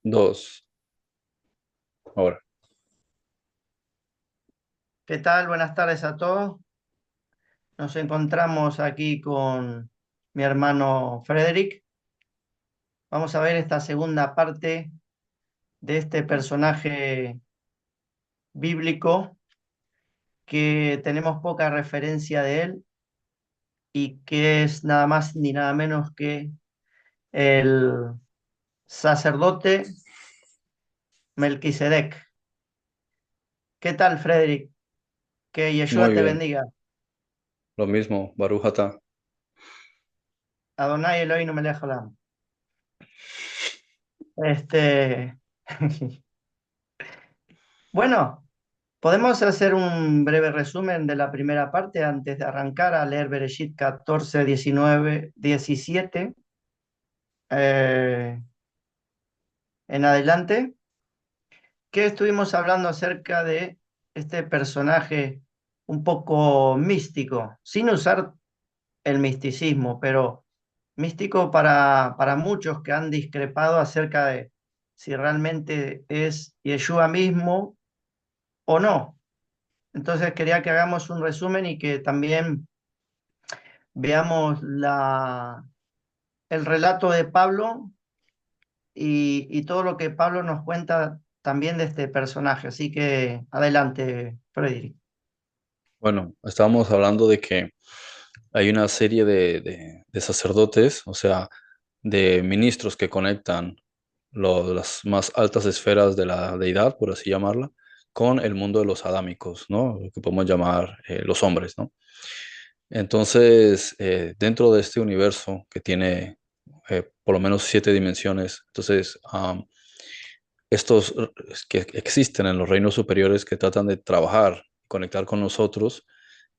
Dos. Ahora. ¿Qué tal? Buenas tardes a todos. Nos encontramos aquí con mi hermano Frederick. Vamos a ver esta segunda parte de este personaje bíblico que tenemos poca referencia de él y que es nada más ni nada menos que el sacerdote Melquisedec. ¿Qué tal, Frederick? Que Yeshua Muy te bien. bendiga. Lo mismo, Baruch atah. Adonai Elohim melech haolam. Este, bueno. ¿Podemos hacer un breve resumen de la primera parte antes de arrancar a leer Bereshit 14, 19, 17 en adelante? Que estuvimos hablando acerca de este personaje un poco místico, sin usar el misticismo, pero místico para muchos que han discrepado acerca de si realmente es Yeshua mismo o no. Entonces quería que hagamos un resumen y que también veamos el relato de Pablo y todo lo que Pablo nos cuenta también de este personaje. Así que adelante, Frederick. Bueno, estábamos hablando de que hay una serie de sacerdotes, o sea, de ministros que conectan las más altas esferas de la deidad, por así llamarla, con el mundo de los adámicos, ¿no? Lo que podemos llamar los hombres, ¿no? Entonces, dentro de este universo que tiene por lo menos 7 dimensiones, entonces, estos que existen en los reinos superiores que tratan de trabajar, conectar con nosotros,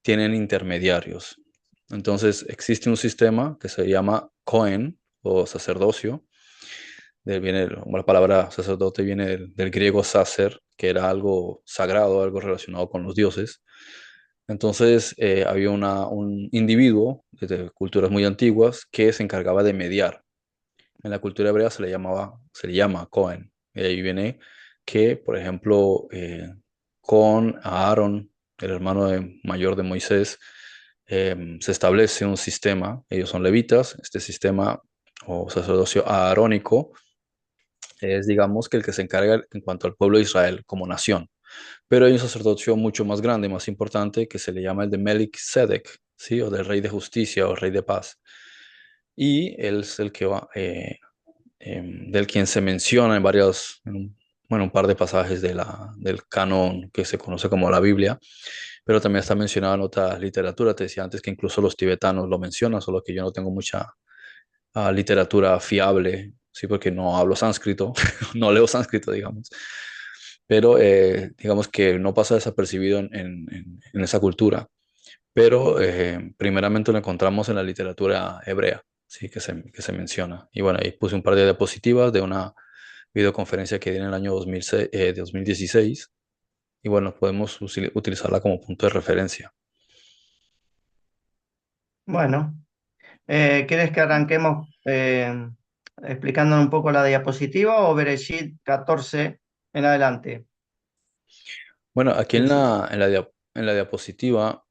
tienen intermediarios. Entonces existe un sistema que se llama Cohen o sacerdocio. La palabra sacerdote viene del griego sacer, que era algo sagrado, algo relacionado con los dioses. Entonces había un individuo desde culturas muy antiguas que se encargaba de mediar. En la cultura hebrea se le llama Cohen. Y de ahí viene que, por ejemplo, con Aarón, el hermano mayor de Moisés, se establece un sistema. Ellos son levitas. Este sistema o sacerdocio aarónico es, digamos, que el que se encarga en cuanto al pueblo de Israel como nación. Pero hay un sacerdocio mucho más grande, más importante, que se le llama el de Melchizedek, ¿sí? O del rey de justicia o rey de paz. Y él es el que va, del quien se menciona bueno, un par de pasajes del canon que se conoce como la Biblia, pero también está mencionado en otra literatura. Te decía antes que incluso los tibetanos lo mencionan, solo que yo no tengo mucha literatura fiable, sí, porque no hablo sánscrito, no leo sánscrito, digamos. Pero digamos que no pasa desapercibido en esa cultura. Pero primeramente lo encontramos en la literatura hebrea, sí, que se menciona. Y bueno, ahí puse un par de diapositivas de una videoconferencia que di en el año 2016. Y bueno, podemos utilizarla como punto de referencia. Bueno, ¿quieres que arranquemos explicando un poco la diapositiva o Bereshit 14 en adelante? Bueno, aquí en Decime. la diapositiva,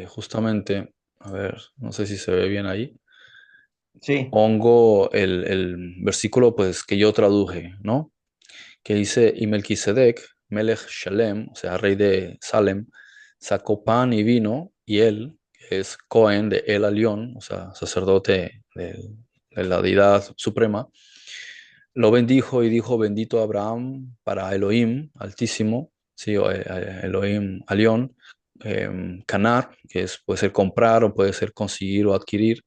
justamente, a ver, no sé si se ve bien ahí, Sí, pongo el versículo pues que yo traduje, ¿no? Que dice, y Melquisedec, Melech Shalem, o sea, rey de Salem, sacó pan y vino, y él, que es Cohen de El Alión, o sea, sacerdote de la deidad suprema, lo bendijo y dijo, bendito Abraham para Elohim Altísimo, sí, o Elohim Alión, Canar, puede ser comprar o puede ser conseguir o adquirir,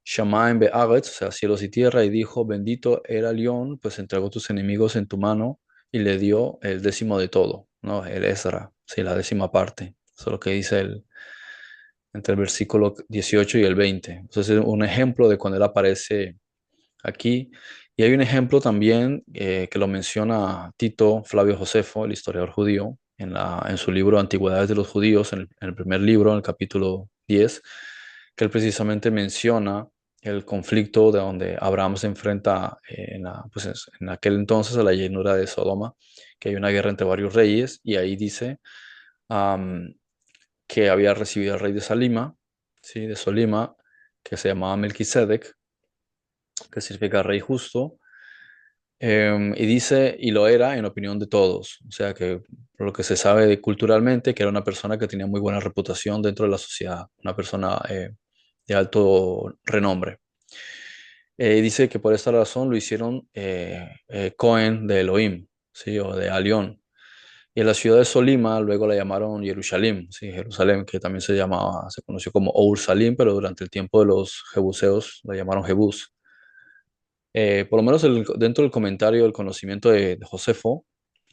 Shamaim Be'aretz, o sea, cielos y tierra, y dijo, bendito era León, pues entregó tus enemigos en tu mano y le dio el décimo de todo, ¿no? El Ezra, sí, la décima parte. Eso es lo que dice entre el versículo 18 y el 20. Entonces es un ejemplo de cuando él aparece aquí. Y hay un ejemplo también que lo menciona Tito Flavio Josefo, el historiador judío, en su libro Antigüedades de los Judíos, en el primer libro, en el capítulo 10, que él precisamente menciona el conflicto de donde Abraham se enfrenta pues en aquel entonces a la llanura de Sodoma, que hay una guerra entre varios reyes, y ahí dice am, que había recibido al rey de Salima, ¿sí? De Solima, que se llamaba Melquisedec, que significa rey justo, y dice, y lo era en opinión de todos, o sea que por lo que se sabe culturalmente, que era una persona que tenía muy buena reputación dentro de la sociedad, una persona de alto renombre. Dice que por esta razón lo hicieron Cohen de Elohim, ¿sí? O de Alión. Y en la ciudad de Solima luego la llamaron Jerusalén, ¿sí? Jerusalén, que también se llamaba, se conoció como Our-Salim, pero durante el tiempo de los jebuseos la llamaron Jebús. Por lo menos dentro del comentario del conocimiento de Josefo,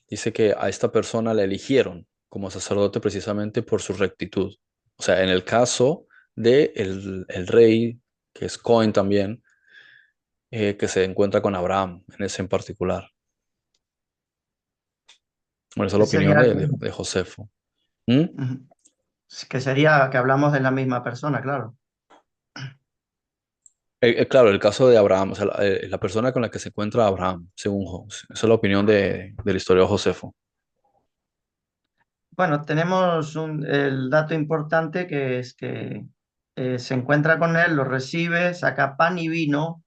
dice que a esta persona la eligieron como sacerdote precisamente por su rectitud. O sea, en el caso de el rey, que es Cohen también, que se encuentra con Abraham, en ese en particular. Bueno, esa es la Que opinión sería, de Josefo. ¿Mm? ujú, que sería que hablamos de la misma persona, claro. Claro, el caso de Abraham, o sea, la persona con la que se encuentra Abraham, según esa es la opinión del historiador Josefo. Bueno, tenemos el dato importante que es que se encuentra con él, lo recibe, saca pan y vino.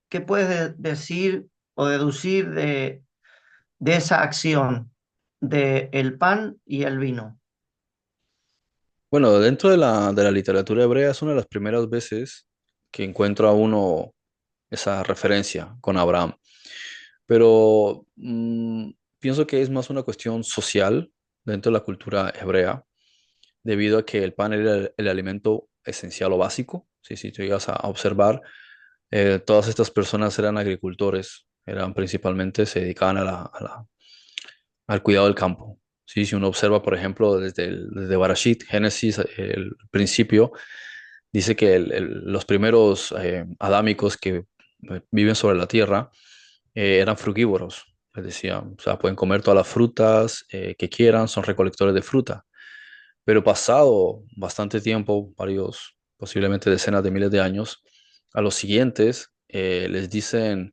¿Qué puedes decir o deducir de esa acción de el pan y el vino? Bueno, dentro de la literatura hebrea es una de las primeras veces que encuentra uno esa referencia con Abraham. Pero pienso que es más una cuestión social dentro de la cultura hebrea, debido a que el pan era el alimento esencial o básico. Sí, si tú llegas a observar, todas estas personas eran agricultores, eran principalmente, se dedicaban al cuidado del campo. Sí, si uno observa, por ejemplo, desde Barashit, Génesis, el principio, dice que los primeros adámicos que viven sobre la tierra eran frugívoros. Les decía, o sea, pueden comer todas las frutas que quieran, son recolectores de fruta. Pero pasado bastante tiempo, varios, posiblemente decenas de miles de años, a los siguientes les dicen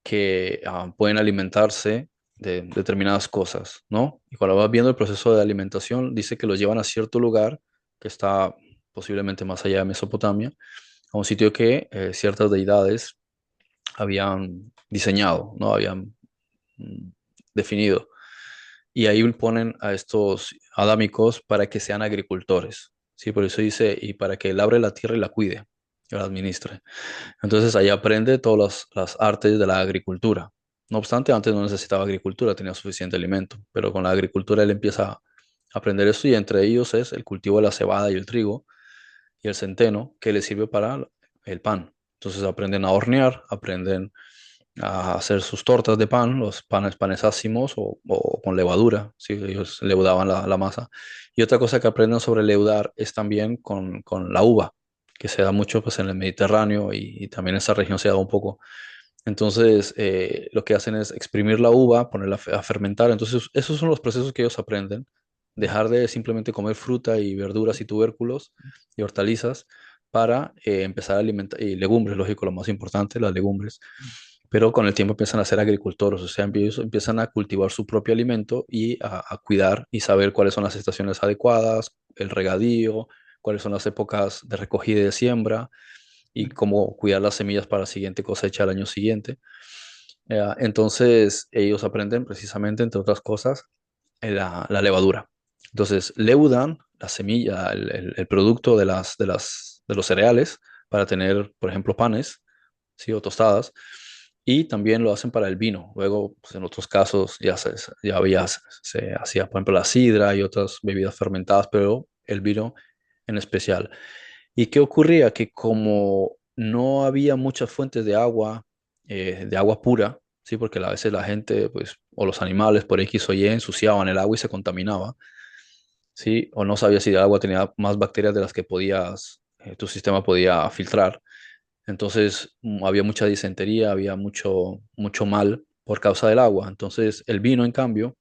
que pueden alimentarse de determinadas cosas, ¿no? Y cuando vas viendo el proceso de alimentación, dice que los llevan a cierto lugar que está posiblemente más allá de Mesopotamia, a un sitio que ciertas deidades habían diseñado, ¿no? Habían mm, definido. Y ahí ponen a estos adámicos para que sean agricultores, ¿sí? Por eso dice, y para que él abre la tierra y la cuide, y la administre. Entonces ahí aprende todas las artes de la agricultura. No obstante, antes no necesitaba agricultura, tenía suficiente alimento, pero con la agricultura él empieza a aprender esto y entre ellos es el cultivo de la cebada y el trigo y el centeno que le sirve para el pan. Entonces aprenden a hornear, aprenden a hacer sus tortas de pan, los panes ácimos o con levadura, ¿sí? Ellos leudaban la masa. Y otra cosa que aprenden sobre leudar es también con la uva, que se da mucho pues, en el Mediterráneo y también en esa región se da un poco. Entonces, lo que hacen es exprimir la uva, ponerla a fermentar. Entonces, esos son los procesos que ellos aprenden. Dejar de simplemente comer fruta y verduras y tubérculos y hortalizas para empezar a alimentar, y legumbres, lógico, lo más importante, las legumbres, pero con el tiempo empiezan a ser agricultores, o sea, ellos empiezan a cultivar su propio alimento y a cuidar y saber cuáles son las estaciones adecuadas, el regadío, cuáles son las épocas de recogida y de siembra y cómo cuidar las semillas para la siguiente cosecha al año siguiente. Entonces, ellos aprenden precisamente, entre otras cosas, la levadura. Entonces, leudan la semilla, el producto de los cereales para tener, por ejemplo, panes, ¿sí? O tostadas, y también lo hacen para el vino. Luego, pues, en otros casos ya había, se hacía, por ejemplo, la sidra y otras bebidas fermentadas, pero el vino en especial. ¿Y qué ocurría? Que como no había muchas fuentes de agua pura, sí, porque a veces la gente, pues, o los animales por X o Y ensuciaban el agua y se contaminaba, sí, o no sabía si el agua tenía más bacterias de las que tu sistema podía filtrar. Entonces había mucha disentería, había mucho mal por causa del agua. Entonces el vino, en cambio,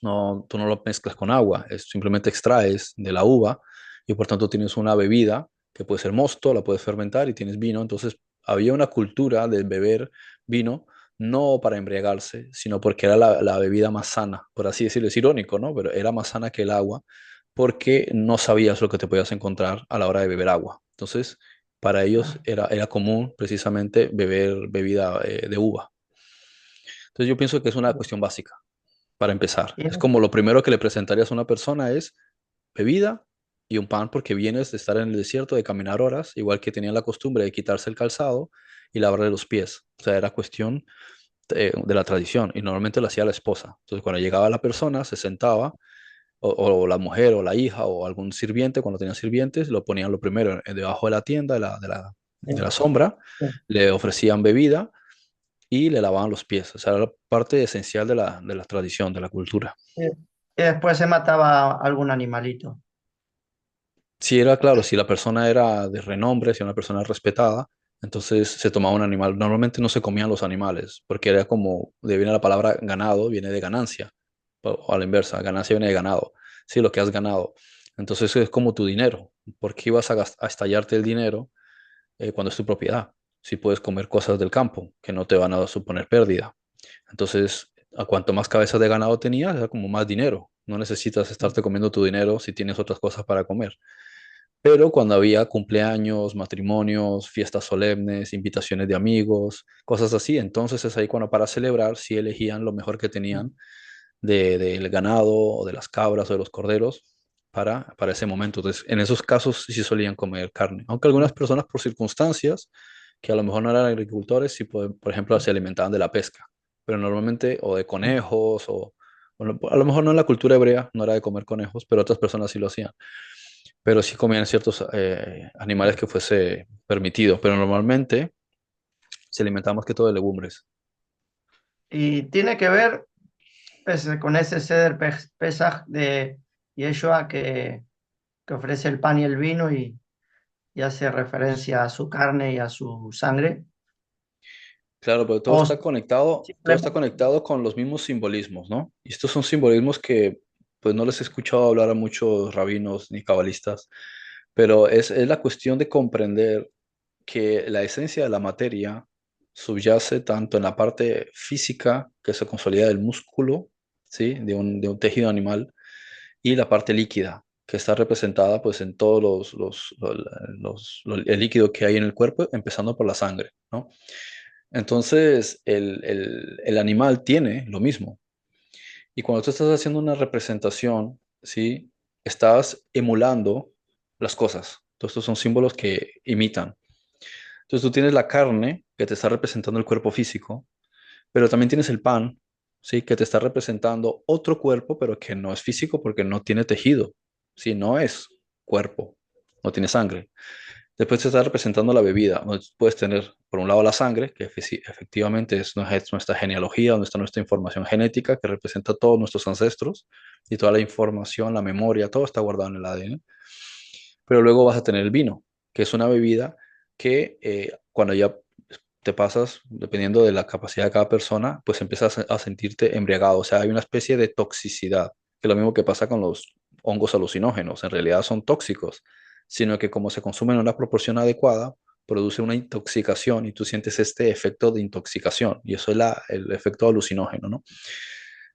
no, tú no lo mezclas con agua, simplemente extraes de la uva y por tanto tienes una bebida que puede ser mosto, la puedes fermentar y tienes vino. Entonces había una cultura de beber vino no para embriagarse, sino porque era la bebida más sana, por así decirlo. Es irónico, ¿no? Pero era más sana que el agua porque no sabías lo que te podías encontrar a la hora de beber agua. Entonces, para ellos Ah, era común precisamente beber bebida de uva. Entonces yo pienso que es una cuestión básica para empezar. y Es como lo primero que le presentarías a una persona es bebida y un pan porque vienes de estar en el desierto, de caminar horas, igual que tenían la costumbre de quitarse el calzado y lavarle los pies. O sea, era cuestión de la tradición y normalmente lo hacía la esposa. Entonces cuando llegaba la persona, se sentaba o la mujer o la hija o algún sirviente, cuando tenían sirvientes, lo ponían lo primero debajo de la tienda, de la sombra, sí, le ofrecían bebida y le lavaban los pies. O sea, era parte esencial de la tradición, de la cultura. sí. Y después se mataba algún animalito. Si era claro, si la persona era de renombre, si era una persona respetada, entonces se tomaba un animal. Normalmente no se comían los animales, porque era como, de viene la palabra ganado, viene de ganancia, o a la inversa, ganancia viene de ganado, sí, lo que has ganado. Entonces es como tu dinero. ¿Por qué ibas a estallarte el dinero cuando es tu propiedad? Si puedes comer cosas del campo que no te van a suponer pérdida. Entonces, a cuanto más cabezas de ganado tenías, era como más dinero. No necesitas estarte comiendo tu dinero si tienes otras cosas para comer. Pero cuando había cumpleaños, matrimonios, fiestas solemnes, invitaciones de amigos, cosas así, entonces es ahí cuando para celebrar sí elegían lo mejor que tenían del ganado o de las cabras o de los corderos para ese momento. Entonces, en esos casos sí solían comer carne, aunque algunas personas por circunstancias que a lo mejor no eran agricultores, sí, por ejemplo, se alimentaban de la pesca, pero normalmente o de conejos a lo mejor no en la cultura hebrea no era de comer conejos, pero otras personas sí lo hacían, pero sí comían ciertos animales que fuese permitido, pero normalmente se alimentaban más que todo de legumbres. Y tiene que ver pues, con ese Seder Pesaj de Yeshua que ofrece el pan y el vino y hace referencia a su carne y a su sangre. Claro, pero O todo está simplemente, conectado con los mismos simbolismos, ¿no? Y estos son simbolismos que pues no les he escuchado hablar a muchos rabinos ni cabalistas, pero es la cuestión de comprender que la esencia de la materia subyace tanto en la parte física, que se consolida del músculo, ¿sí? De un tejido animal, y la parte líquida, que está representada pues en todos el líquido que hay en el cuerpo, empezando por la sangre, ¿no? Entonces, el animal tiene lo mismo. Y cuando tú estás haciendo una representación, ¿sí? Estás emulando las cosas. Todos estos son símbolos que imitan. Entonces tú tienes la carne que te está representando el cuerpo físico, pero también tienes el pan, ¿sí? Que te está representando otro cuerpo, pero que no es físico porque no tiene tejido, ¿sí? No es cuerpo, no tiene sangre. Después te está representando la bebida. Puedes tener, por un lado, la sangre, que efectivamente es nuestra genealogía, donde está nuestra información genética, que representa a todos nuestros ancestros y toda la información, la memoria, todo está guardado en el ADN. Pero luego vas a tener el vino, que es una bebida que cuando ya te pasas, dependiendo de la capacidad de cada persona, pues empiezas a sentirte embriagado. O sea, hay una especie de toxicidad, que es lo mismo que pasa con los hongos alucinógenos. En realidad son tóxicos, sino que como se consumen en una proporción adecuada, produce una intoxicación y tú sientes este efecto de intoxicación. Y eso es el efecto alucinógeno, ¿no?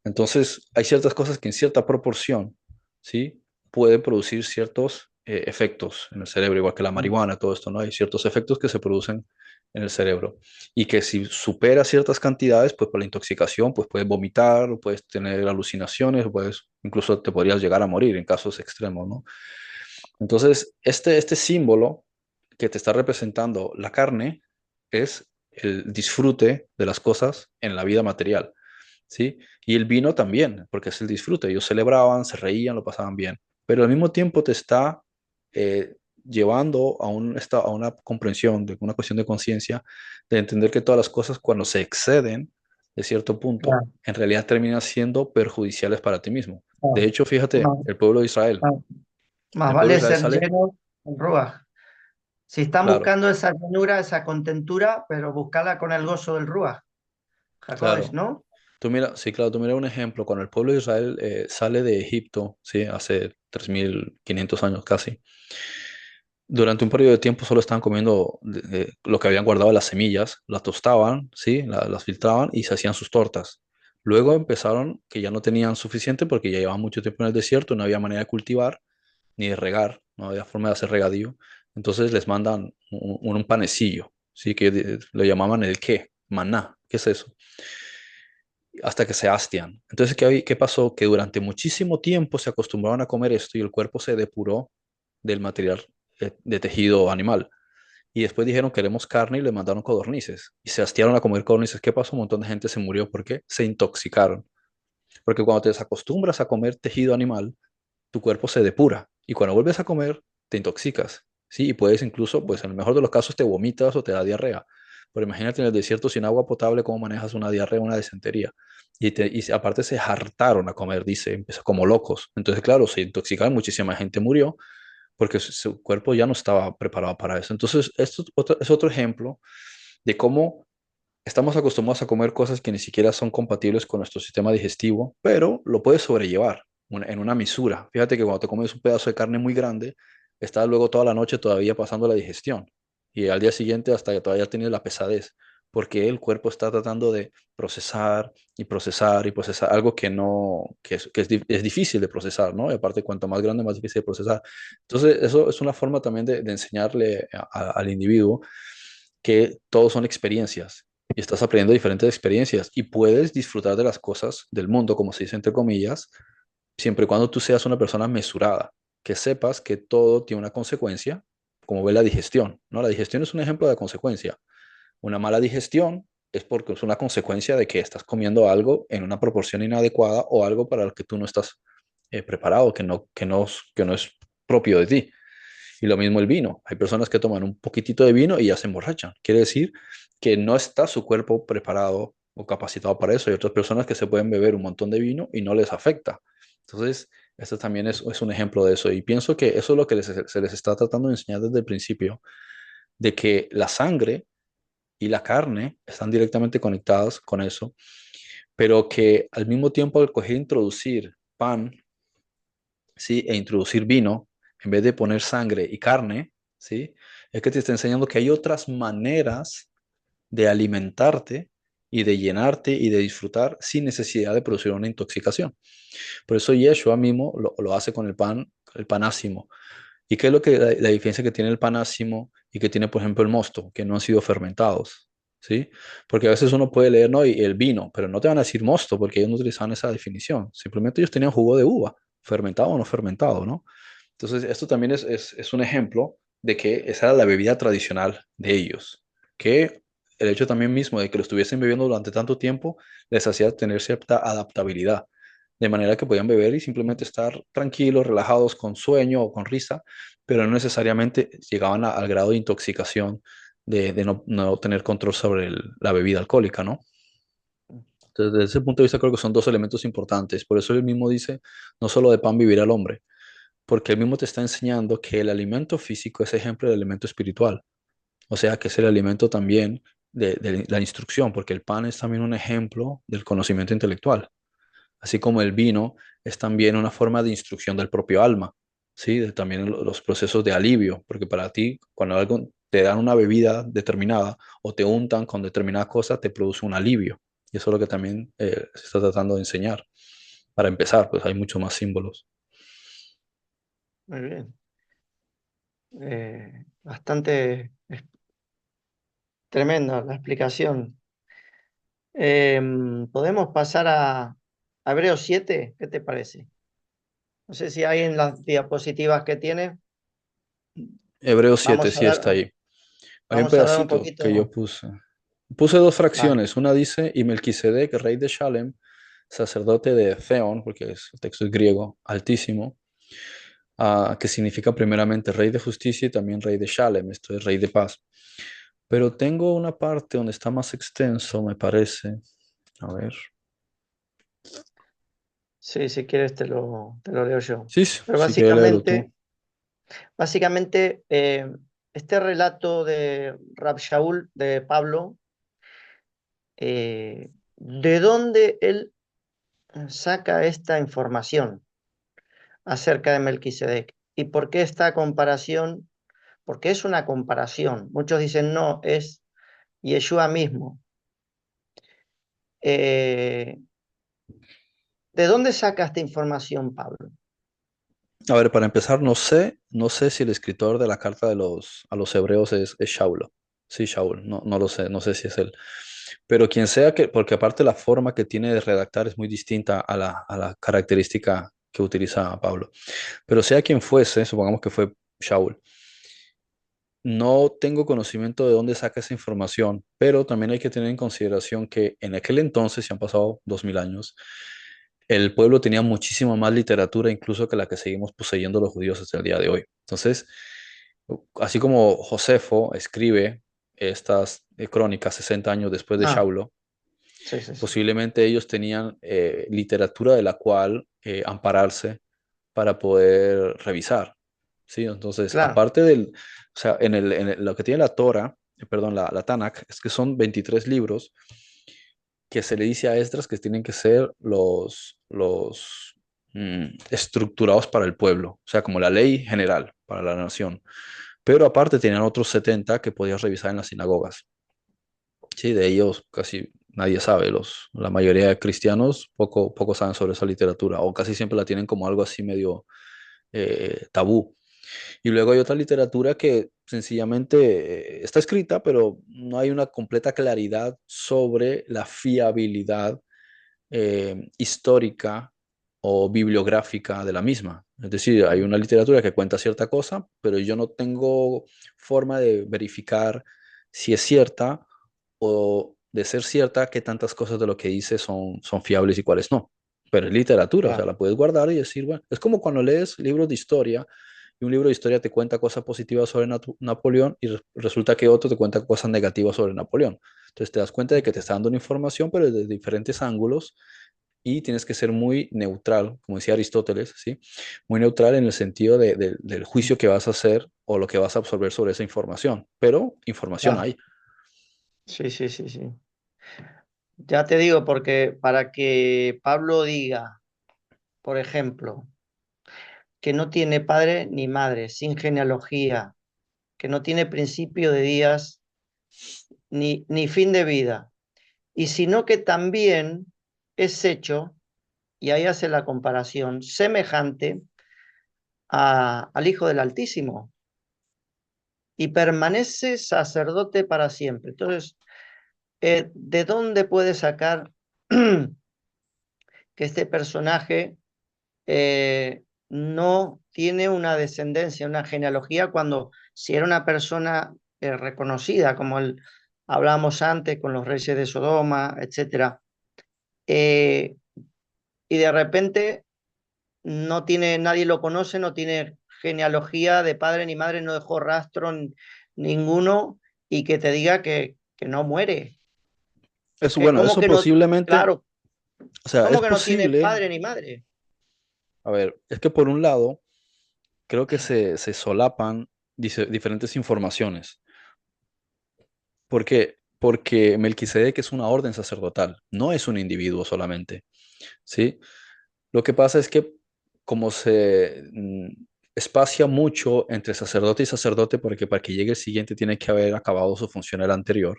Entonces, hay ciertas cosas que en cierta proporción, ¿sí? Pueden producir ciertos efectos en el cerebro, igual que la marihuana, todo esto, ¿no? Hay ciertos efectos que se producen en el cerebro y que si supera ciertas cantidades, pues por la intoxicación, pues puedes vomitar, o puedes tener alucinaciones, o puedes, incluso te podrías llegar a morir en casos extremos, ¿no? Entonces, este símbolo que te está representando la carne es el disfrute de las cosas en la vida material, ¿sí? Y el vino también, porque es el disfrute. Ellos celebraban, se reían, lo pasaban bien, pero al mismo tiempo te está eh, llevando a una comprensión, de una cuestión de conciencia, de entender que todas las cosas cuando se exceden de cierto punto, claro, en realidad terminan siendo perjudiciales para ti mismo. De claro, hecho, fíjate, más, el pueblo de Israel, más- más el pueblo de vale Israel ser sale, lleno en Ruach. Si están claro, buscando esa llenura, esa contentura, pero buscala con el gozo del Ruach, Jacodes, claro. ¿no? Tú mira, sí, claro, tú mira un ejemplo, cuando el pueblo de Israel sale de Egipto, sí, hace 3.500 años casi, durante un periodo de tiempo solo estaban comiendo lo que habían guardado las semillas, las tostaban, ¿sí? Las filtraban y se hacían sus tortas. Luego empezaron que ya no tenían suficiente porque ya llevaban mucho tiempo en el desierto, no había manera de cultivar ni de regar, no había forma de hacer regadío. Entonces les mandan un panecillo, ¿sí? Que lo llamaban el qué, maná, ¿qué es eso? Hasta que se hastian. Entonces, ¿qué pasó? Que durante muchísimo tiempo se acostumbraron a comer esto y el cuerpo se depuró del material de tejido animal. Y después dijeron queremos carne y le mandaron codornices. Y se hastiaron a comer codornices. ¿Qué pasó? Un montón de gente se murió. ¿Por qué? Se intoxicaron. Porque cuando te desacostumbras a comer tejido animal, tu cuerpo se depura. Y cuando vuelves a comer, te intoxicas. ¿Sí? Y puedes incluso, pues en el mejor de los casos, te vomitas o te da diarrea. Pero imagínate en el desierto sin agua potable, cómo manejas una diarrea, una disentería. Y aparte se hartaron a comer, dice, empezó como locos. Entonces, claro, se intoxicaron, muchísima gente murió porque su cuerpo ya no estaba preparado para eso. Entonces, esto es otro ejemplo de cómo estamos acostumbrados a comer cosas que ni siquiera son compatibles con nuestro sistema digestivo, pero lo puedes sobrellevar en una misura. Fíjate que cuando te comes un pedazo de carne muy grande, estás luego toda la noche todavía pasando la digestión y al día siguiente hasta que todavía tienes la pesadez, porque el cuerpo está tratando de procesar y procesar y procesar algo que no, es difícil de procesar, ¿no? Y aparte, cuanto más grande, más difícil de procesar. Entonces, eso es una forma también de enseñarle al individuo que todos son experiencias y estás aprendiendo diferentes experiencias y puedes disfrutar de las cosas del mundo, como se dice entre comillas, siempre y cuando tú seas una persona mesurada, que sepas que todo tiene una consecuencia, como ve la digestión, ¿no? La digestión es un ejemplo de consecuencia. Una mala digestión es porque es una consecuencia de que estás comiendo algo en una proporción inadecuada o algo para el que tú no estás preparado, que no es propio de ti. Y lo mismo el vino. Hay personas que toman un poquitito de vino y ya se emborrachan. Quiere decir que no está su cuerpo preparado o capacitado para eso. Hay otras personas que se pueden beber un montón de vino y no les afecta. Entonces, esto también es un ejemplo de eso. Y pienso que eso es lo que se les está tratando de enseñar desde el principio, de que la sangre y la carne están directamente conectadas con eso, pero que al mismo tiempo al coger e introducir pan, ¿sí? E introducir vino, en vez de poner sangre y carne, ¿sí? Es que te está enseñando que hay otras maneras de alimentarte y de llenarte y de disfrutar sin necesidad de producir una intoxicación. Por eso Yeshua mismo lo hace con el pan ácimo. ¿Y qué es lo que la diferencia que tiene el pan ácimo y que tiene, por ejemplo, el mosto, que no han sido fermentados? ¿Sí? Porque a veces uno puede leer, no, y el vino, pero no te van a decir mosto porque ellos no utilizaban esa definición. Simplemente ellos tenían jugo de uva, fermentado o no fermentado, ¿no? Entonces, esto también es un ejemplo de que esa era la bebida tradicional de ellos, que el hecho también mismo de que lo estuviesen bebiendo durante tanto tiempo les hacía tener cierta adaptabilidad, de manera que podían beber y simplemente estar tranquilos, relajados, con sueño o con risa, pero no necesariamente llegaban al grado de intoxicación de no tener control sobre la bebida alcohólica, ¿no? Entonces, desde ese punto de vista creo que son dos elementos importantes. Por eso él mismo dice, no solo de pan vivirá el hombre, porque él mismo te está enseñando que el alimento físico es ejemplo del alimento espiritual, o sea, que es el alimento también de la instrucción, porque el pan es también un ejemplo del conocimiento intelectual, así como el vino es también una forma de instrucción del propio alma, ¿sí? También los procesos de alivio, porque para ti, cuando algo te dan una bebida determinada o te untan con determinada cosa, te produce un alivio. Y eso es lo que también se está tratando de enseñar. Para empezar, pues hay muchos más símbolos. Muy bien. Bastante tremenda la explicación. ¿Podemos pasar a Hebreos 7? ¿Qué te parece? No sé si hay en las diapositivas que tiene. Hebreos 7 Vamos a sí está dar, ahí. Hay un vamos a dar un pedacito que yo poquito. puse. Puse dos Vale. fracciones. Una dice, y Melquisedec, rey de Shalem, sacerdote de Theon, porque el texto es griego, altísimo, que significa primeramente rey de justicia y también rey de Shalem, esto es rey de paz. Pero tengo una parte donde está más extenso, me parece. A ver. Sí, si quieres te lo leo yo. Sí, Pero si quieres leerlo tú. básicamente este relato de Rab Shaul, de Pablo, ¿de dónde él saca esta información acerca de Melquisedec? ¿Y por qué esta comparación? porque es una comparación. Muchos dicen, no, es Yeshua mismo. Eh, ¿De dónde saca esta información, Pablo? A ver, para empezar, no sé si el escritor de la carta a los hebreos es Shaulo. Sí, Shaul, no lo sé, no sé si es él. Pero quien sea que, porque aparte la forma que tiene de redactar es muy distinta a la característica que utiliza Pablo. Pero sea quien fuese, supongamos que fue Shaul, no tengo conocimiento de dónde saca esa información, pero también hay que tener en consideración que en aquel entonces, se han pasado 2000 años, el pueblo tenía muchísima más literatura incluso que la que seguimos poseyendo los judíos hasta el día de hoy. Entonces, así como Josefo escribe estas crónicas 60 años después de Ah, Shaulo, sí, sí, sí. posiblemente ellos tenían literatura de la cual ampararse para poder revisar. ¿Sí? Entonces, Claro, aparte o sea, lo que tiene la Torah, perdón, la Tanakh, es que son 23 libros que se le dice a Esdras que tienen que ser los estructurados para el pueblo, o sea, como la ley general para la nación. Pero aparte tenían otros 70 que podías revisar en las sinagogas. Sí, de ellos casi nadie sabe. La mayoría de cristianos poco saben sobre esa literatura o casi siempre la tienen como algo así medio tabú. Y luego hay otra literatura que sencillamente está escrita, pero no hay una completa claridad sobre la fiabilidad histórica o bibliográfica de la misma. Es decir, hay una literatura que cuenta cierta cosa, pero yo no tengo forma de verificar si es cierta o de ser cierta qué tantas cosas de lo que dice son fiables y cuáles no. Pero es literatura, o sea, claro, la puedes guardar y decir, bueno, es como cuando lees libros de historia y un libro de historia te cuenta cosas positivas sobre Napoleón y resulta que otro te cuenta cosas negativas sobre Napoleón. Entonces te das cuenta de que te está dando una información, pero desde diferentes ángulos y tienes que ser muy neutral, como decía Aristóteles, ¿sí? Muy neutral en el sentido del juicio que vas a hacer o lo que vas a absorber sobre esa información, pero información claro. hay. Sí, sí, sí, sí. Ya te digo, porque para que Pablo diga, por ejemplo, que no tiene padre ni madre, sin genealogía, que no tiene principio de días ni fin de vida, y sino que también es hecho, y ahí hace la comparación, semejante al Hijo del Altísimo, y permanece sacerdote para siempre. Entonces, ¿de dónde puede sacar que este personaje no tiene una descendencia, una genealogía, cuando si era una persona reconocida, como hablábamos antes con los reyes de Sodoma, etcétera, eh, y de repente no tiene, nadie lo conoce, no tiene genealogía de padre ni madre, no dejó rastro ninguno, y que te diga que no muere. Eso, Que bueno, como eso que no, posiblemente, claro, o sea, como es que no tiene posible, padre ni madre. a ver, es que por un lado, creo que se solapan diferentes informaciones. ¿Por qué? Porque Melquisedec es una orden sacerdotal, no es un individuo solamente, ¿sí? Lo que pasa es que como se espacia mucho entre sacerdote y sacerdote, porque para que llegue el siguiente tiene que haber acabado su función el anterior,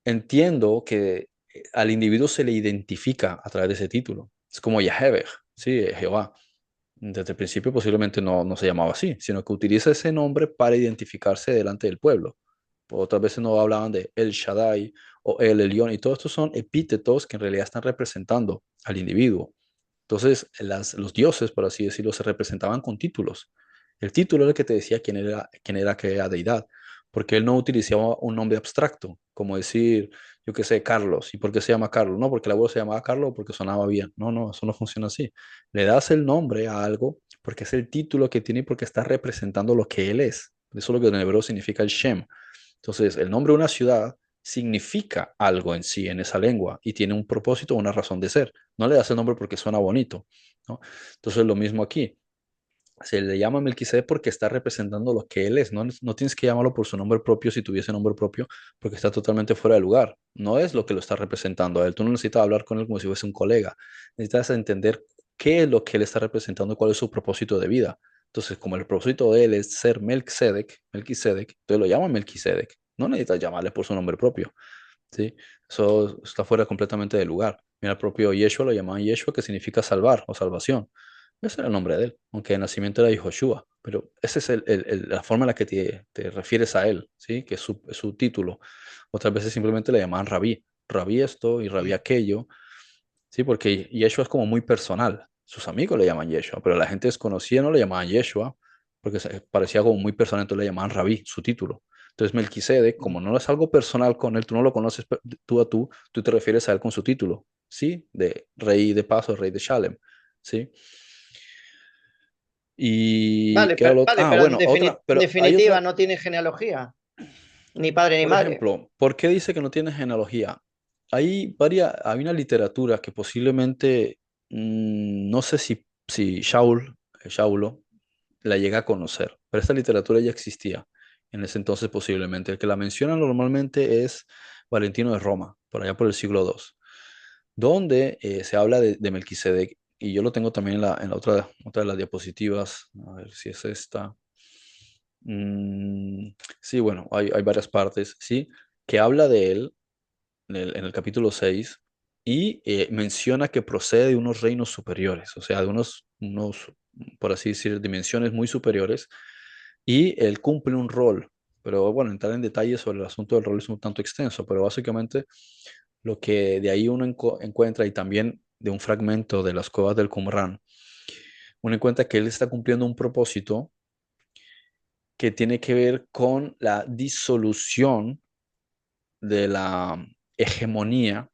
entiendo que al individuo se le identifica a través de ese título. Es como Yahweh, ¿sí? Jehová. Desde el principio posiblemente no se llamaba así, sino que utiliza ese nombre para identificarse delante del pueblo. Otras veces no hablaban de El Shaddai o El Elyon, y todos estos son epítetos que en realidad están representando al individuo. Entonces, los dioses, por así decirlo, se representaban con títulos. El título era el que te decía quién era aquella deidad, porque él no utilizaba un nombre abstracto, como decir, yo qué sé, Carlos. ¿Y por qué se llama Carlos? No, porque el abuelo se llamaba Carlos o porque sonaba bien. No, eso no funciona así. Le das el nombre a algo porque es el título que tiene y porque está representando lo que él es. Eso es lo que en hebreo significa el Shem. Entonces, el nombre de una ciudad significa algo en sí, en esa lengua, y tiene un propósito o una razón de ser. No le das el nombre porque suena bonito, ¿no? Entonces, lo mismo aquí. Se le llama Melquisedec porque está representando lo que él es. No tienes que llamarlo por su nombre propio si tuviese nombre propio, porque está totalmente fuera de lugar. No es lo que lo está representando a él. Tú no necesitas hablar con él como si fuese un colega. Necesitas entender qué es lo que él está representando, cuál es su propósito de vida. Entonces, como el propósito de él es ser Melquisedec, entonces lo llaman Melquisedec. No necesitas llamarle por su nombre propio, ¿sí? Eso está fuera completamente de lugar. Mira, el propio Yeshua lo llamaban Yeshua, que significa salvar o salvación. Ese era el nombre de él, aunque de nacimiento era Yehoshua. Pero esa es la forma en la que te refieres a él, ¿sí? Que es su título. Otras veces simplemente le llamaban rabí. Rabí esto y rabí aquello. Sí, porque Yeshua es como muy personal. Sus amigos le llaman Yeshua, pero la gente desconocida no le llamaban Yeshua, porque parecía como muy personal, entonces le llamaban Rabí, su título. Entonces Melquisedec, como no es algo personal con él, tú no lo conoces tú a tú te refieres a él con su título, ¿sí? De rey de Paso, rey de Shalem, ¿sí? ¿Y Vale, qué era lo otro? vale, Ah, pero bueno, otra, en pero hay definitiva otra, no tiene genealogía, ni padre ni por madre. ejemplo, ¿por qué dice que no tiene genealogía? Hay una literatura que posiblemente, no sé si Shaulo, la llega a conocer, pero esta literatura ya existía en ese entonces posiblemente. El que la menciona normalmente es Valentino de Roma, por allá por el siglo II, donde se habla de Melquisedec, y yo lo tengo también en la otra de las diapositivas, a ver si es esta. Sí, bueno, hay varias partes, ¿sí? Que habla de él en el capítulo 6 y menciona que procede de unos reinos superiores, o sea, de por así decir, dimensiones muy superiores, y él cumple un rol. Pero bueno, entrar en detalles sobre el asunto del rol es un tanto extenso, pero básicamente lo que de ahí uno encuentra, y también de un fragmento de las cuevas del Qumran, uno encuentra que él está cumpliendo un propósito que tiene que ver con la disolución de la hegemonía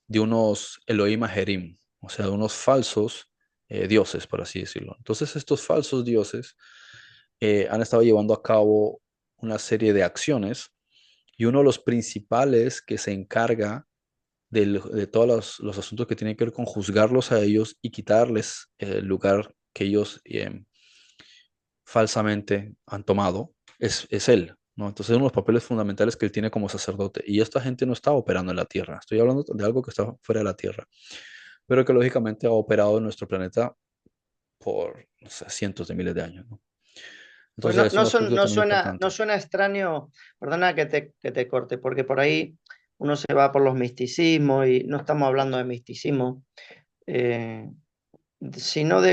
de unos Elohim Ajerim, o sea, de unos falsos dioses, por así decirlo. Entonces, estos falsos dioses han estado llevando a cabo una serie de acciones, y uno de los principales que se encarga de todos los asuntos que tienen que ver con juzgarlos a ellos y quitarles el lugar que ellos falsamente han tomado, es él, ¿no? Entonces, uno de los papeles fundamentales que él tiene como sacerdote. Y esta gente no está operando en la Tierra. Estoy hablando de algo que está fuera de la Tierra, pero que lógicamente ha operado en nuestro planeta por, no sé, cientos de miles de años, ¿no? Pues Entonces, es un aspecto también no importante. suena extraño, perdona que te corte, porque por ahí uno se va por los misticismos y no estamos hablando de misticismo, eh, sino de,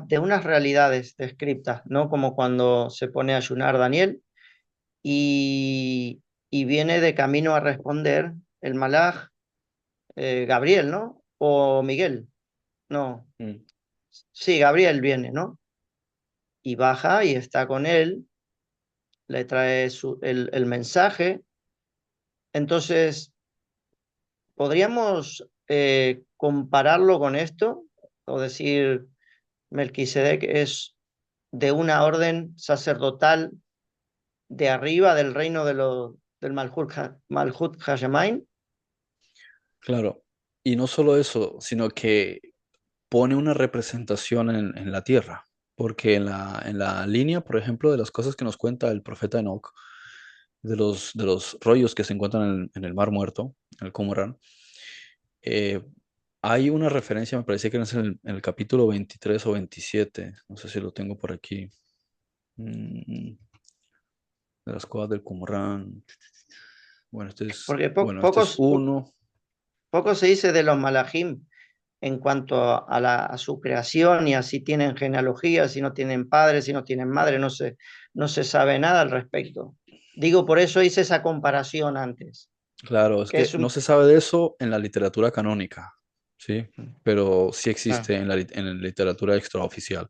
de unas realidades descriptas, ¿no? Como cuando se pone a ayunar Daniel y, y viene de camino a responder el malaj Gabriel, ¿no? O Miguel, no, Mm. sí, Gabriel viene, ¿no? Y baja y está con él, le trae el mensaje. Entonces, ¿podríamos compararlo con esto? O decir, Melquisedec es de una orden sacerdotal de arriba del reino del Malhut Hashemain. Claro. Y no solo eso, sino que pone una representación en la tierra, porque en la línea, por ejemplo, de las cosas que nos cuenta el profeta Enoch, de los rollos que se encuentran en el Mar Muerto, en el Qumran, eh, hay una referencia, me parece que es en el capítulo 23 o 27, no sé si lo tengo por aquí, mm, de las cuevas del Qumran. Porque Este es uno. poco se dice de los malajim en cuanto a, a su creación y a si tienen genealogía, si no tienen padre, si no tienen madre, no se sabe nada al respecto. Digo, por eso hice esa comparación antes, Claro, es que que es no un... se sabe de eso en la literatura canónica, ¿sí? Pero sí Ah, existe en la literatura extraoficial.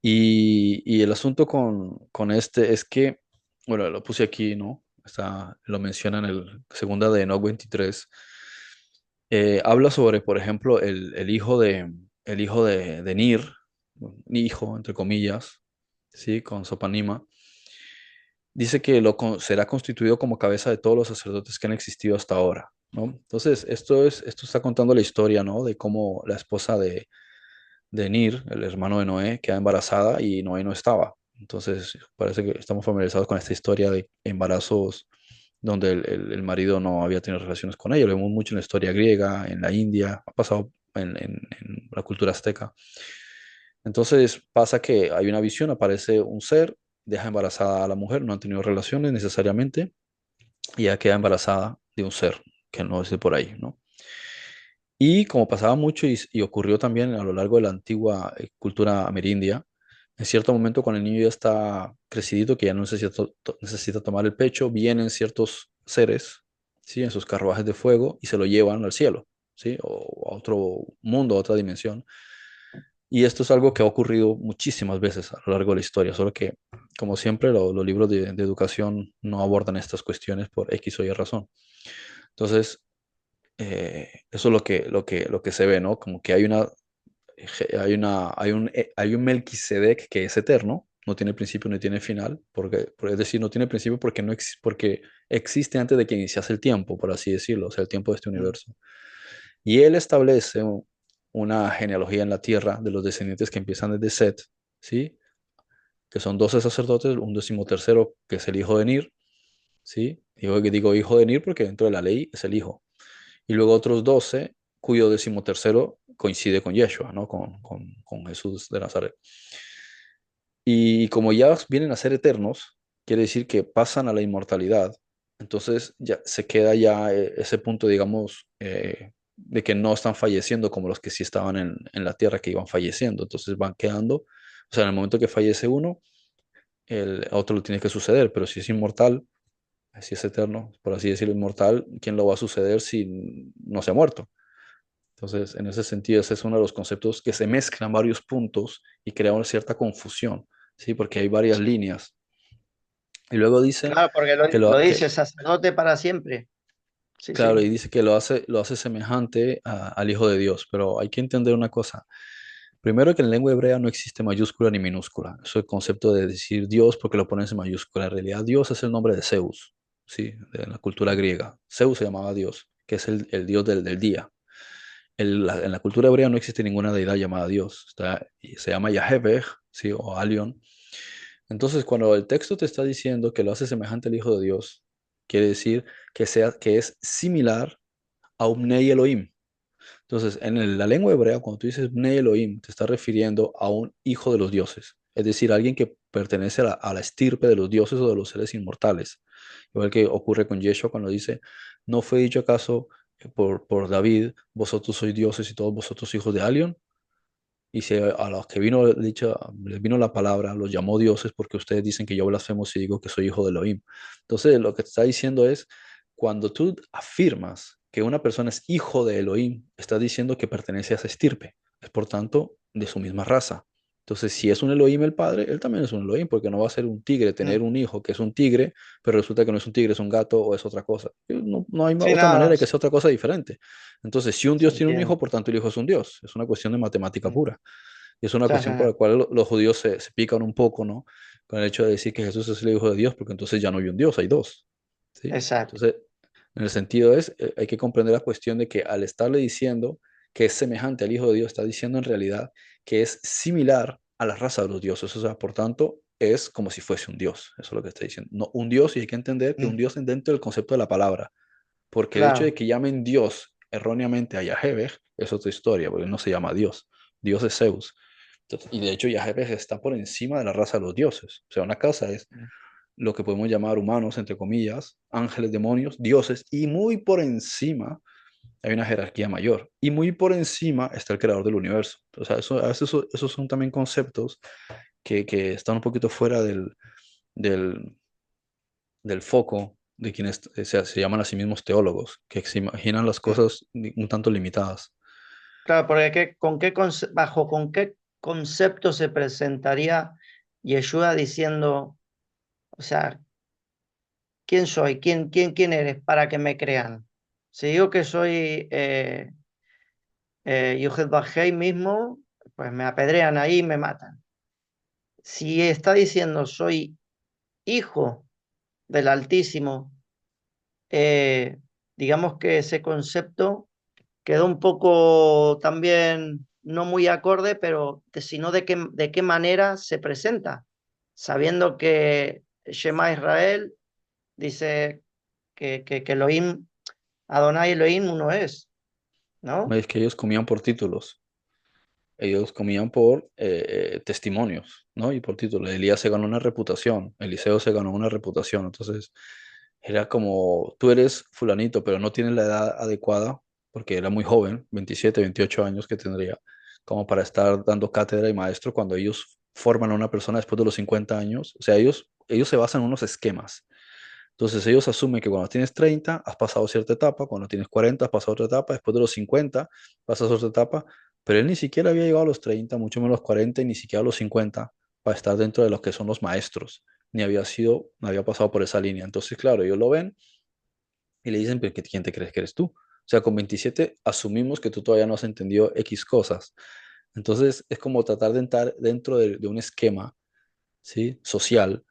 Y el asunto con este es que, bueno, lo puse aquí, ¿no? Lo menciona en el segunda de Enoch 23. Habla sobre, por ejemplo, el hijo de Nir, bueno, hijo, entre comillas, ¿sí? Con Sopanima. Dice que será constituido como cabeza de todos los sacerdotes que han existido hasta ahora, ¿no? Entonces, esto está contando la historia, ¿no? De cómo la esposa de Nir, el hermano de Noé, queda embarazada y Noé no estaba. Entonces, parece que estamos familiarizados con esta historia de embarazos donde el marido no había tenido relaciones con ella. Lo vemos mucho en la historia griega, en la India, ha pasado en la cultura azteca. Entonces pasa que hay una visión, aparece un ser, deja embarazada a la mujer, no han tenido relaciones necesariamente, y ella queda embarazada de un ser que no es de por ahí, ¿no? Y como pasaba mucho y ocurrió también a lo largo de la antigua cultura amerindia, en cierto momento cuando el niño ya está crecidito, que ya no necesita, necesita tomar el pecho, vienen ciertos seres, ¿sí? En sus carruajes de fuego y se lo llevan al cielo, ¿sí? O a otro mundo, a otra dimensión. Y esto es algo que ha ocurrido muchísimas veces a lo largo de la historia, solo que, como siempre, los libros de educación no abordan estas cuestiones por X o Y razón. Entonces, eso es lo que se ve, ¿no? Como que hay un Melquisedec que es eterno, no tiene principio ni tiene final, es decir, no tiene principio porque, porque existe antes de que iniciase el tiempo, por así decirlo, o sea, el tiempo de este Mm. universo. Y él establece una genealogía en la tierra de los descendientes que empiezan desde Set, ¿sí? Que son 12 sacerdotes, un decimotercero que es el hijo de Nir, ¿sí? Digo hijo de Nir porque dentro de la ley es el hijo. Y luego otros 12 cuyo decimotercero coincide con Yeshua, ¿no? Con Jesús de Nazaret. Y como ya vienen a ser eternos, quiere decir que pasan a la inmortalidad. Entonces ya se queda ya ese punto, digamos, de que no están falleciendo como los que sí estaban en la tierra, que iban falleciendo. Entonces van quedando, o sea, en el momento que fallece uno, el a otro le tiene que suceder, pero si es inmortal, si es eterno, por así decirlo, inmortal, ¿quién lo va a suceder si no se ha muerto? Entonces, en ese sentido, ese es uno de los conceptos que se mezclan varios puntos y crea una cierta confusión, ¿sí? Porque hay varias líneas. Y luego dice Claro, porque que lo dice sacerdote para siempre. Sí, claro, sí. y dice que lo hace semejante al Hijo de Dios, pero hay que entender una cosa. Primero que en lengua hebrea no existe mayúscula ni minúscula. Eso es el concepto de decir Dios porque lo pones en mayúscula. En realidad, Dios es el nombre de Zeus, ¿sí? De la cultura griega. Zeus se llamaba Dios, que es el dios del día. En la cultura hebrea no existe ninguna deidad llamada Dios. Y se llama Yahweh, ¿sí? O Alion. Entonces, cuando el texto te está diciendo que lo hace semejante al Hijo de Dios, quiere decir que es similar a un Nei Elohim. Entonces, la lengua hebrea, cuando tú dices Bnei Elohim, te está refiriendo a un hijo de los dioses, es decir, alguien que pertenece a la estirpe de los dioses o de los seres inmortales. Igual que ocurre con Yeshua cuando dice, ¿no fue dicho acaso por David, vosotros sois dioses y todos vosotros hijos de Alion? Y si a los que vino, dicho, les vino la palabra, los llamó dioses porque ustedes dicen que yo blasfemo si digo que soy hijo de Elohim. Entonces, lo que te está diciendo es, cuando tú afirmas que una persona es hijo de Elohim, estás diciendo que pertenece a esa estirpe. Es por tanto de su misma raza. Entonces, si es un Elohim el padre, él también es un Elohim, porque no va a ser un tigre, tener Mm. un hijo que es un tigre, pero resulta que no es un tigre, es un gato o es otra cosa. No, no hay Sí, otra manera no, de que sea otra cosa diferente. Entonces, si un se Dios tiene un hijo, entiende. por tanto el hijo es un Dios. Es una cuestión de matemática Mm. pura. Y es una Ya, cuestión ya, por la ya. cual los judíos se pican un poco, ¿no? Con el hecho de decir que Jesús es el hijo de Dios, porque entonces ya no hay un Dios, hay dos. ¿Sí? Exacto. Entonces, en el sentido es, hay que comprender la cuestión de que al estarle diciendo que es semejante al hijo de Dios, está diciendo en realidad que es similar a la raza de los dioses. O sea, por tanto, es como si fuese un Dios. Eso es lo que está diciendo. No, un Dios, y hay que entender que un Mm. Dios es dentro del concepto de la palabra. Porque el hecho de Claro. que llamen Dios erróneamente a Yahweh es otra historia, porque no se llama Dios. Dios es Zeus. Entonces, y de hecho Yahweh está por encima de la raza de los dioses. O sea, una casa es Mm. lo que podemos llamar humanos, entre comillas, ángeles, demonios, dioses, y muy por encima hay una jerarquía mayor. Y muy por encima está el creador del universo. O sea, a veces esos son también conceptos que están un poquito fuera del, del foco de quienes se llaman a sí mismos teólogos, que se imaginan las Mm. cosas un tanto limitadas. Claro, porque bajo con qué concepto se presentaría Yeshua diciendo, o sea, ¿quién soy? ¿Quién eres para que me crean? Si digo que soy Yohed Bajei mismo, pues me apedrean ahí y me matan. Si está diciendo soy hijo del Altísimo, eh, digamos que ese concepto quedó un poco también no muy acorde, pero sino de qué manera se presenta, sabiendo que Shema Israel dice que Elohim, Adonai Elohim uno es, ¿no? Es que ellos comían por títulos. ellos comían por testimonios, ¿no? Y por título. Elías se ganó una reputación, Eliseo se ganó una reputación. Entonces, era como, tú eres fulanito, pero no tienes la edad adecuada, porque era muy joven, 27, 28 años que tendría, como para estar dando cátedra y maestro cuando ellos forman a una persona después de los 50 años. O sea, ellos se basan en unos esquemas. Entonces ellos asumen que cuando tienes 30 has pasado cierta etapa, cuando tienes 40 has pasado otra etapa, después de los 50 pasas otra etapa, pero él ni siquiera había llegado a los 30, mucho menos a los 40 y ni siquiera a los 50 para estar dentro de los que son los maestros, ni había sido, no había pasado por esa línea. Entonces, claro, ellos lo ven y le dicen, "¿Pero quién te crees que eres tú? O sea, con 27 asumimos que tú todavía no has entendido X cosas. Entonces es como tratar de entrar dentro de un esquema, ¿sí? Social,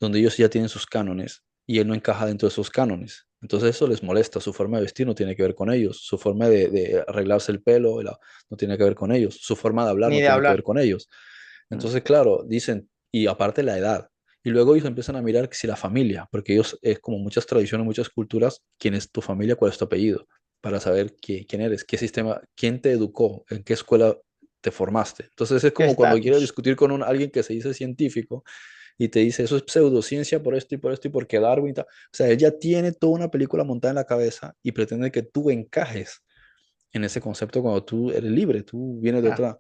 donde ellos ya tienen sus cánones y él no encaja dentro de esos cánones. Entonces eso les molesta, su forma de vestir no tiene que ver con ellos, su forma de arreglarse el pelo no tiene que ver con ellos, su forma de hablar Ni no de tiene que hablar. ver con ellos. Mm. Entonces, claro, dicen, y aparte la edad. Y luego ellos empiezan a mirar que si la familia, porque ellos es como muchas tradiciones, muchas culturas, quién es tu familia, cuál es tu apellido, para saber quién eres, qué sistema, quién te educó, en qué escuela te formaste. Entonces es ¿Qué como cuando quieres estatus? discutir con alguien que se dice científico y te dice eso es pseudociencia por esto y por esto y porque Darwin y tal. O sea, él ya tiene toda una película montada en la cabeza y pretende que tú encajes en ese concepto cuando tú eres libre, tú vienes de Ah, otra,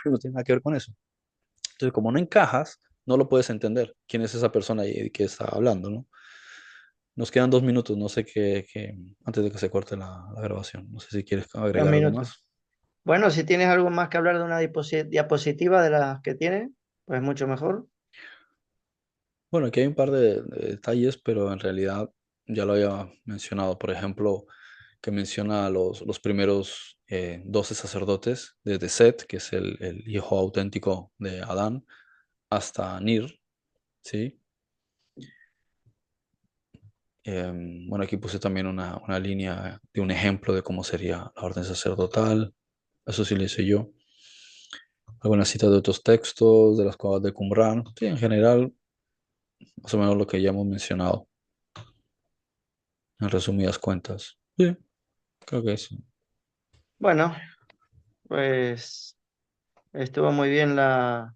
no tiene nada que ver con eso. Entonces, como no encajas, no lo puedes entender quién es esa persona ahí que está hablando, ¿no? Nos quedan 2 minutos, no sé antes de que se corte la grabación. No sé si quieres dos agregar algo minutos. más. Bueno, si tienes algo más que hablar de una diapositiva de las que tiene, pues mucho mejor. Bueno, aquí hay un par de detalles, pero en realidad ya lo había mencionado. Por ejemplo, que menciona a los primeros 12 sacerdotes, desde Set, que es el hijo auténtico de Adán, hasta Nir, ¿sí? Bueno, aquí puse también una línea de un ejemplo de cómo sería la orden sacerdotal. Eso sí lo hice yo. Algunas citas de otros textos, de las cuevas de Qumran. Sí, en general, más o menos lo que ya hemos mencionado, en resumidas cuentas. Sí, creo que sí. Bueno, pues estuvo muy bien la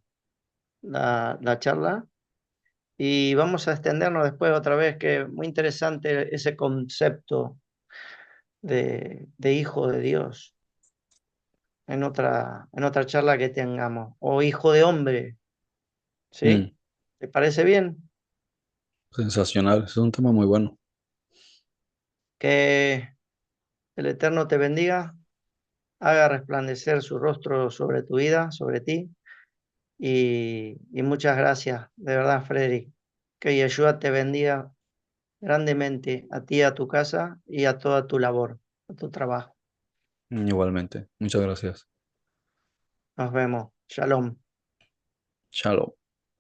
charla y vamos a extendernos después otra vez, que es muy interesante ese concepto de hijo de Dios en otra charla que tengamos, o hijo de hombre, Mm, ¿sí? ¿Te parece bien? sensacional. Es un tema muy bueno. Que el Eterno te bendiga, haga resplandecer su rostro sobre tu vida, sobre ti, y muchas gracias, de verdad, Frederick. Que Yeshua te bendiga grandemente a ti, a tu casa y a toda tu labor, a tu trabajo. Igualmente. Muchas gracias. Nos vemos. Shalom. Shalom.